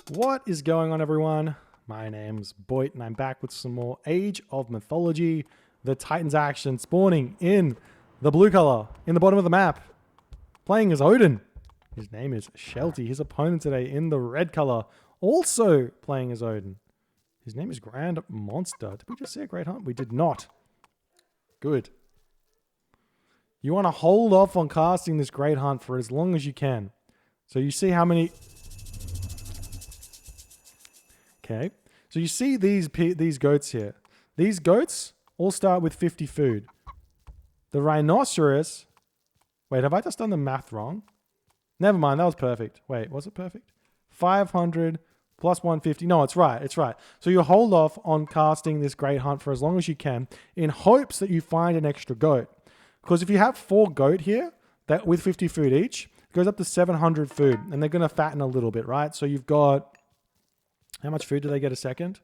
What is going on, everyone? My name's Boit, and I'm back with some more Age of Mythology. The Titans action spawning in the blue color in the bottom of the map. Playing as Odin. His name is Shelty. His opponent today in the red color, also playing as Odin. His name is GrandMonster. Did we just see a great hunt? We did not. Good. You want to hold off on casting this great hunt for as long as you can. So you see how many... Okay, so you see these goats here. These goats all start with 50 food. The rhinoceros... Wait, have I just done the math wrong? Never mind, that was perfect. Wait, was it perfect? 500 plus 150. No, it's right, it's right. So you hold off on casting this great hunt for as long as you can in hopes that you find an extra goat. Because if you have 4 goat here, that with 50 food each, it goes up to 700 food. And they're going to fatten a little bit, right? So you've got... How much food do they get a second?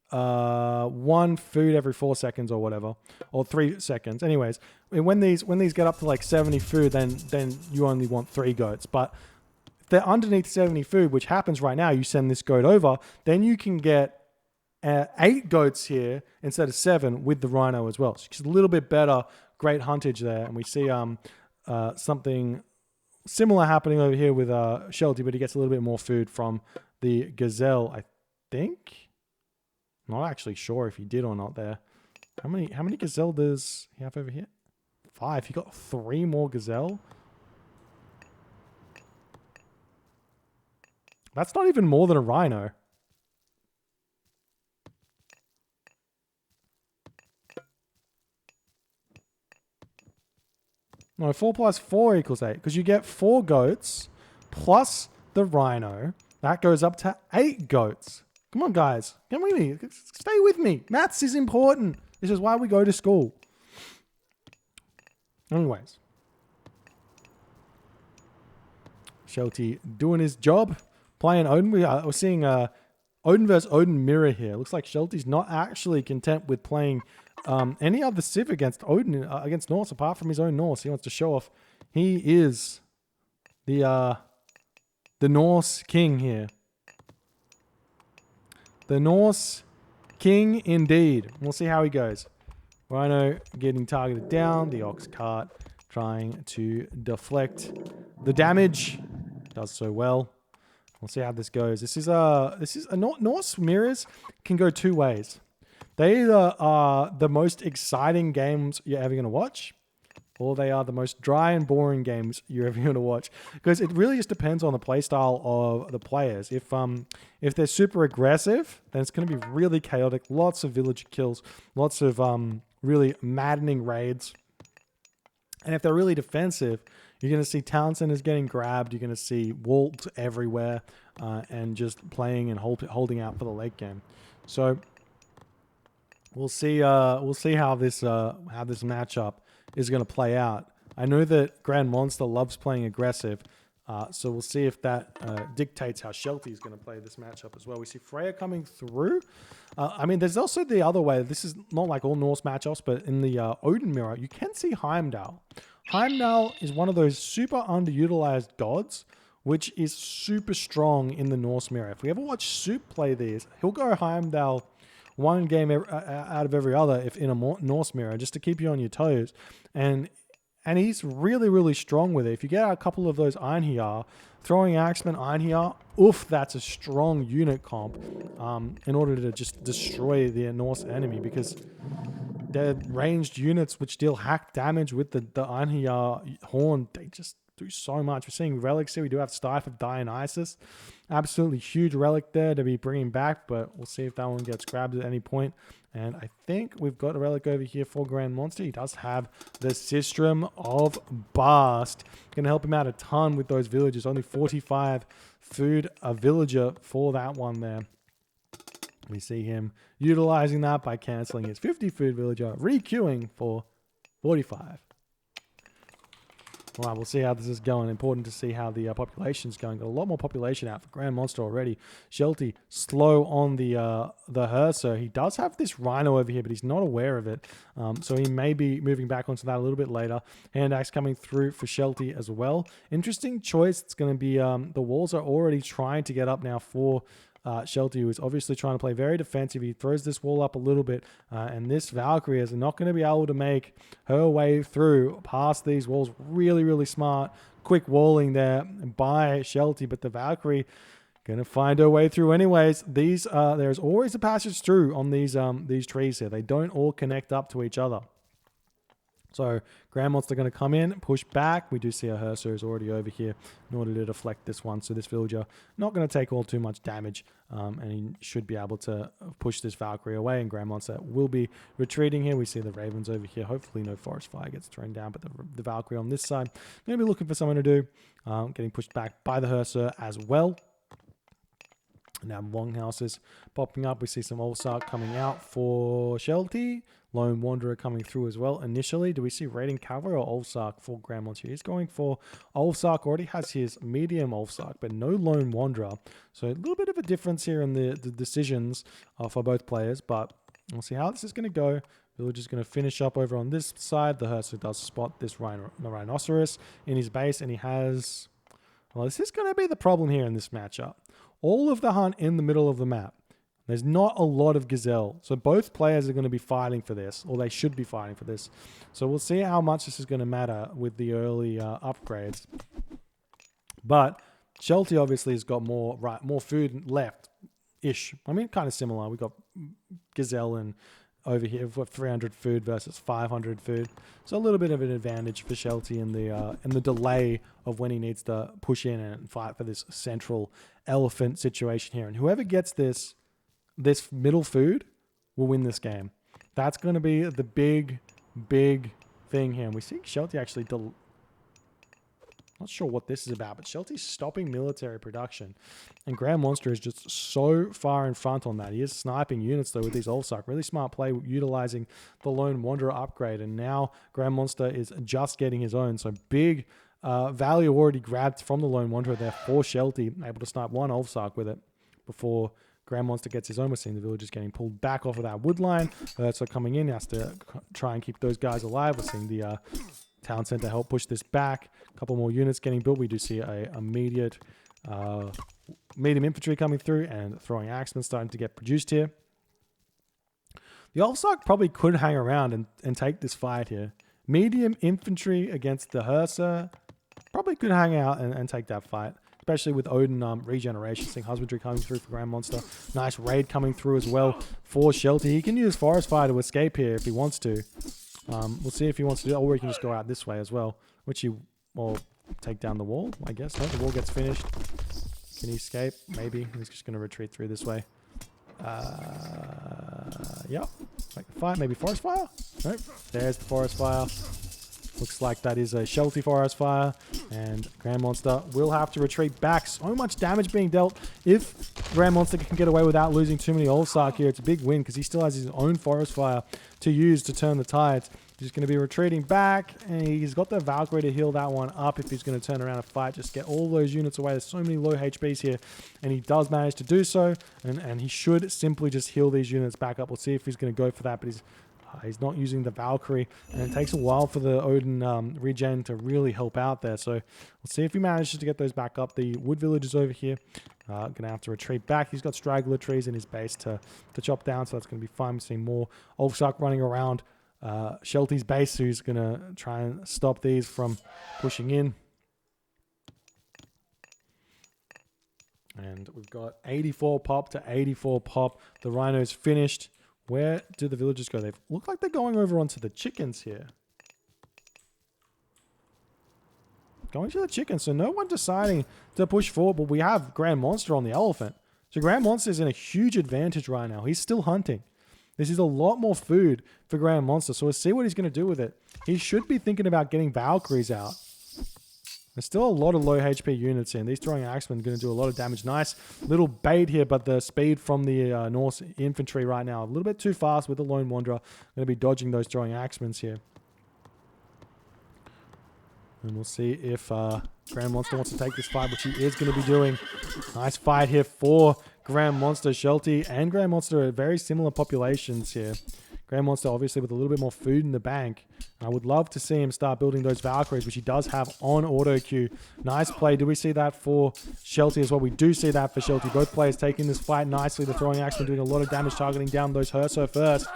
1 food every 4 seconds or whatever, or 3 seconds. Anyways, when these get up to like 70 food, then you only want 3 goats. But if they're underneath 70 food, which happens right now, you send this goat over, then you can get 8 goats here instead of 7 with the rhino as well. So it's a little bit better, great huntage there, and we see something similar happening over here with Shelty, but he gets a little bit more food from the gazelle, I think. Not actually sure if he did or not there. How many gazelle does he have over here? 5. He got 3 more gazelle. That's not even more than a rhino. No, 4 plus 4 equals 8. Because you get 4 goats plus the rhino. That goes up to 8 goats. Come on, guys. Come with me. Stay with me. Maths is important. This is why we go to school. Anyways. Shelty doing his job. Playing Odin. We're seeing Odin versus Odin mirror here. Looks like Shelty's not actually content with playing any other civ against Odin, against Norse, apart from his own Norse. He wants to show off he is the Norse king here. The Norse king indeed. We'll see how he goes. Rhino getting targeted down. The ox cart trying to deflect the damage. Does so well. We'll see how this goes. This is Norse mirrors can go 2 ways. They either are the most exciting games you're ever going to watch, or they are the most dry and boring games you're ever going to watch. Because it really just depends on the playstyle of the players. If they're super aggressive, then it's going to be really chaotic. Lots of villager kills. Lots of really maddening raids. And if they're really defensive, you're going to see town centers getting grabbed. You're going to see walls everywhere. And just playing and holding out for the late game. So we'll see how this matchup is going to play out. I know that GrandMonster loves playing aggressive, so we'll see if that dictates how Shelty is going to play this matchup as well. We see Freya coming through. I mean, there's also the other way. This is not like all Norse matchups, but in the Odin mirror, you can see Heimdall. Heimdall is one of those super underutilized gods, which is super strong in the Norse mirror. If we ever watch Soup play these, he'll go Heimdall 1 game out of every other if in a Norse mirror, just to keep you on your toes. And he's really, really strong with it. If you get out a couple of those Einherjar, throwing Axeman Einherjar, oof, that's a strong unit comp in order to just destroy the Norse enemy, because they're ranged units which deal hack damage with the Einherjar horn. They just do so much. We're seeing relics here. We do have Stife of Dionysus. Absolutely huge relic there to be bringing back, but we'll see if that one gets grabbed at any point. And I think we've got a relic over here for GrandMonster. He does have the Sistrum of Bast. Going to help him out a ton with those villagers. Only 45 food a villager for that one there. We see him utilizing that by cancelling his 50 food villager, re-queuing for 45. All right, we'll see how this is going. Important to see how the population's going. Got a lot more population out for GrandMonster already. Shelty slow on the Hearser. He does have this Rhino over here, but he's not aware of it. So he may be moving back onto that a little bit later. Hand Axe coming through for Shelty as well. Interesting choice. It's going to be the walls are already trying to get up now for Shelty, who is obviously trying to play very defensive. He throws this wall up a little bit, and this Valkyrie is not going to be able to make her way through past these walls. Really, really smart, quick walling there by Shelty, but the Valkyrie going to find her way through anyways. There's always a passage through on these trees here. They don't all connect up to each other. So GrandMonster going to come in, push back. We do see a Hearser is already over here in order to deflect this one. So this villager not going to take all too much damage, and he should be able to push this Valkyrie away. And GrandMonster will be retreating here. We see the Ravens over here. Hopefully no forest fire gets thrown down, but the Valkyrie on this side going to be looking for someone to do. Getting pushed back by the Hearser as well. Now Longhouses popping up. We see some Ulsark coming out for Shelty. Lone Wanderer coming through as well. Initially, do we see Raiding Cavalry or Ulsark for GrandMonster? He's going for Ulsark. Already has his medium Ulsark, but no Lone Wanderer. So a little bit of a difference here in the decisions for both players, but we'll see how this is going to go. Villager's going to finish up over on this side. The Hearser does spot this Rhinoceros in his base, and he has... Well, this is going to be the problem here in this matchup. All of the hunt in the middle of the map. There's not a lot of Gazelle. So both players are going to be fighting for this, or they should be fighting for this. So we'll see how much this is going to matter with the early upgrades. But Shelty obviously has got more food left-ish. I mean, kind of similar. We've got Gazelle and over here we've got 300 food versus 500 food. So a little bit of an advantage for Shelty in the delay of when he needs to push in and fight for this central elephant situation here. And whoever gets this middle food will win this game. That's going to be the big thing here. And we see Shelty actually... Not sure what this is about, but Shelty's stopping military production. And GrandMonster is just so far in front on that. He is sniping units, though, with these Ulsark. Really smart play utilizing the Lone Wanderer upgrade. And now GrandMonster is just getting his own. So big value already grabbed from the Lone Wanderer there for Shelty. Able to snipe one Ulsark with it before GrandMonster gets his own. We're seeing the villagers getting pulled back off of that wood line. So coming in, he has to try and keep those guys alive. We're seeing the town center help push this back. A couple more units getting built. We do see a immediate medium infantry coming through and throwing axemen starting to get produced here. The Ulsark probably could hang around and take this fight here. Medium infantry against the Hearser probably could hang out and take that fight. Especially with Odin regeneration. Seeing Husbandry coming through for GrandMonster. Nice raid coming through as well for Shelty. He can use Forest Fire to escape here if he wants to. We'll see if he wants to do it, or he can just go out this way as well, which he will take down the wall, I guess. No, the wall gets finished. Can he escape? Maybe. He's just going to retreat through this way. Yep. Like fight, maybe Forest Fire? Nope. There's the Forest Fire. Looks like that is a Shelty Forest Fire, and GrandMonster will have to retreat back. So much damage being dealt. If GrandMonster can get away without losing too many Ulsark here, it's a big win because he still has his own Forest Fire to use to turn the tides. He's going to be retreating back, and he's got the Valkyrie to heal that one up if he's going to turn around and fight. Just get all those units away. There's so many low HPs here, and he does manage to do so, and he should simply just heal these units back up. We'll see if he's going to go for that, but he's not using the Valkyrie, and it takes a while for the Odin regen to really help out there. So we'll see if he manages to get those back up. The wood villagers over here going to have to retreat back. He's got straggler trees in his base to chop down, so that's going to be fine. We're seeing more Ulfsark running around Shelty's base, who's going to try and stop these from pushing in. And we've got 84 pop to 84 pop. The Rhino's finished. Where do the villagers go? They look like they're going over onto the chickens here. Going to the chickens. So no one deciding to push forward, but we have GrandMonster on the elephant. So GrandMonster is in a huge advantage right now. He's still hunting. This is a lot more food for GrandMonster. So we'll see what he's going to do with it. He should be thinking about getting Valkyries out. There's still a lot of low HP units in. These throwing axemen are going to do a lot of damage. Nice little bait here, but the speed from the Norse infantry right now, a little bit too fast with the Lone Wanderer. Going to be dodging those throwing axemen here. And we'll see if GrandMonster wants to take this fight, which he is going to be doing. Nice fight here for GrandMonster. Shelty and GrandMonster are very similar populations here. GrandMonster obviously with a little bit more food in the bank. I would love to see him start building those Valkyries, which he does have on auto queue. Nice play. Do we see that for Shelty as well? We do see that for Shelty. Both players taking this fight nicely. The throwing action doing a lot of damage, targeting down those Herso first.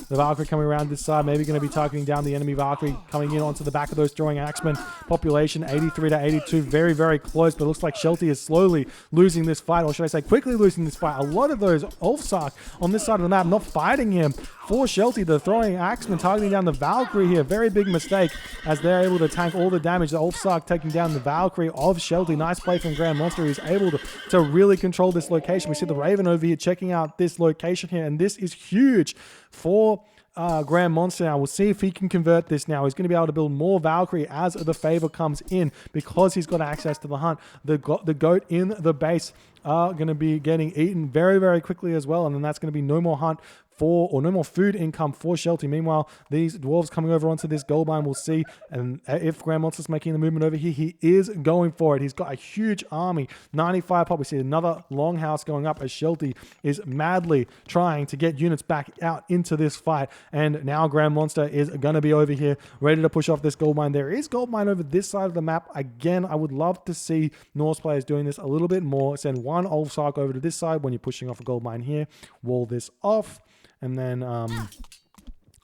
The Valkyrie coming around this side, maybe going to be targeting down the enemy Valkyrie, coming in onto the back of those throwing axemen. Population 83 to 82, very, very close, but it looks like Shelty is slowly losing this fight, or should I say quickly losing this fight. A lot of those Ulfsark on this side of the map not fighting him. For Shelty, the throwing axemen targeting down the Valkyrie here. Very big mistake as they're able to tank all the damage. The Ulfsark taking down the Valkyrie of Shelty. Nice play from GrandMonster, who's able to really control this location. We see the Raven over here checking out this location here, and this is huge for GrandMonster now. We'll see if he can convert this now. He's going to be able to build more Valkyrie as the favor comes in because he's got access to the hunt. The goat in the base are going to be getting eaten very, very quickly as well, and then that's going to be no more hunt or no more food income for Shelty. Meanwhile, these dwarves coming over onto this gold mine, we'll see. And if GrandMonster's making the movement over here, he is going for it. He's got a huge army. 95 pop. We see another longhouse going up as Shelty is madly trying to get units back out into this fight. And now GrandMonster is going to be over here, ready to push off this gold mine. There is gold mine over this side of the map. Again, I would love to see Norse players doing this a little bit more. Send one Ulfsark over to this side when you're pushing off a gold mine here. Wall this off. And then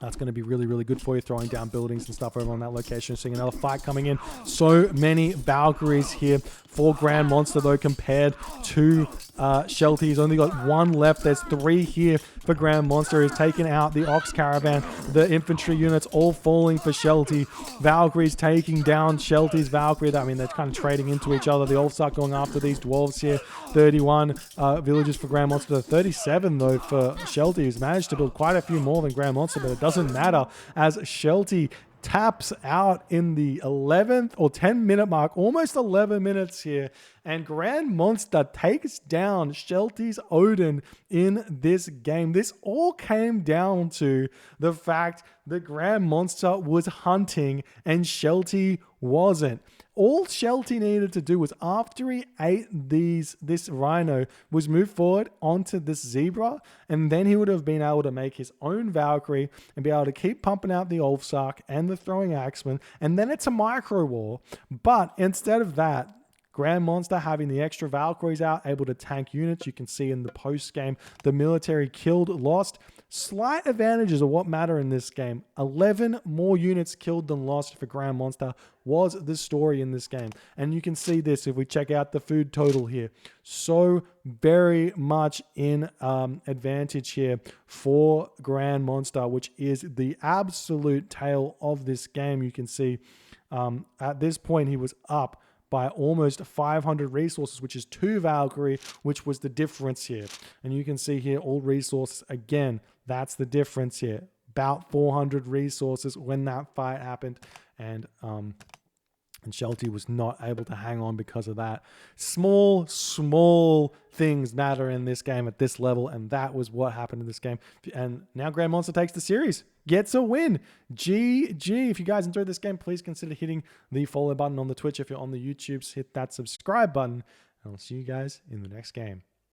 that's going to be really, really good for you, throwing down buildings and stuff over on that location. Seeing another fight coming in. So many Valkyries here for GrandMonster, though, compared to Shelty. He's only got one left. There's three here for GrandMonster. He's taken out the Ox Caravan. The infantry units all falling for Shelty. Valkyries taking down Shelty's Valkyrie. I mean, they're kind of trading into each other. They all start going after these dwarves here. 31 villages for GrandMonster. 37, though, for Shelty, who's managed to build quite a few more than GrandMonster, but it doesn't matter as Shelty taps out in the 11th or 10-minute mark, almost 11 minutes here, and GrandMonster takes down Shelty's Odin in this game. This all came down to the fact that GrandMonster was hunting and Shelty wasn't. All Shelty needed to do was, after he ate this rhino, was move forward onto this zebra, and then he would have been able to make his own Valkyrie and be able to keep pumping out the Ulfsark and the throwing axeman, and then it's a micro war. But instead of that, GrandMonster having the extra Valkyries out, able to tank units. You can see in the post-game, the military killed, lost. Slight advantages are what matter in this game. 11 more units killed than lost for GrandMonster was the story in this game. And you can see this if we check out the food total here. So very much in advantage here for GrandMonster, which is the absolute tail of this game. You can see at this point he was up by almost 500 resources, which is 2 Valkyrie, which was the difference here. And you can see here all resources. Again, that's the difference here. About 400 resources when that fight happened. And Shelty was not able to hang on because of that. Small things matter in this game at this level, and that was what happened in this game. And now GrandMonster takes the series, gets a win. GG. If you guys enjoyed this game, please consider hitting the follow button on the Twitch. If you're on the YouTubes, hit that subscribe button, and I'll see you guys in the next game.